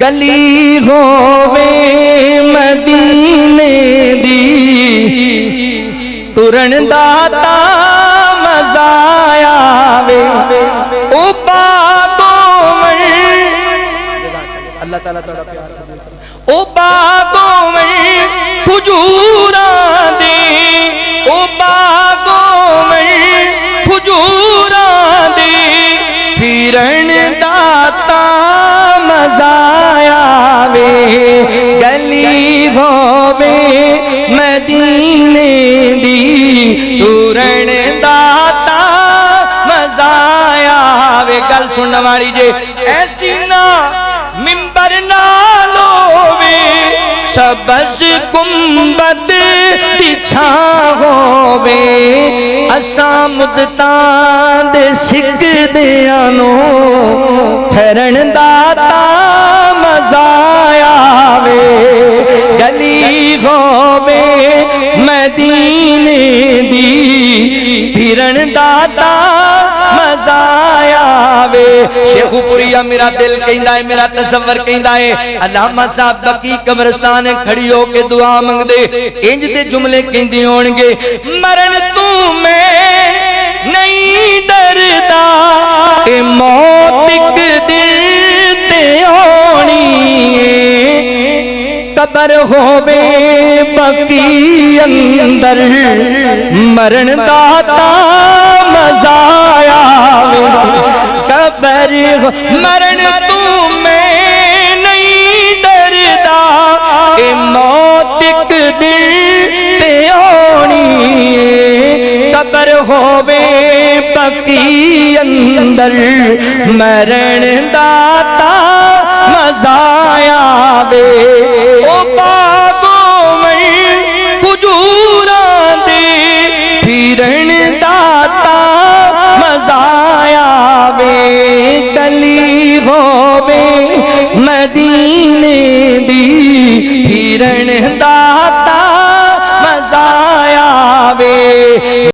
गली होवे मदीने दी तुरन दाता मजा आवे ओ बागों अल्लाह ताला तोड़ा प्यार ओ बागों में खुजूरा दे ओ बागों में खुजूरा दे फिरन दाता मजा आवे गली होवे मदीने दी तुरन दाता मजा आवे। गल सुनने वाली जे ऐसी ना मिंबर ना लोवे सबज गुंबद दिछा होवे असा मुद्दतां दे सिकदियां नो ठहरन दाता मजा आवे गली होवे मदीने दी फिरन दाता मजा आवे। शेखुपुरिया मेरा दिल कहंदा है मेरा तसव्वुर कहंदा है अल्लामा साहब बकी कब्रिस्तान खड़ी होके दुआ मंगदे इंज दे जुमले कहंदे होणगे मरण तू मैं नहीं डरदा ए मौत इक दिन ते आनी कबर होवे बकी अंदर मरण दाता मजा आवे कबर मरण तू मैं नहीं डरदा ए मौत इक दिन ते आनी कबर होवे बकी अंदर मरण दा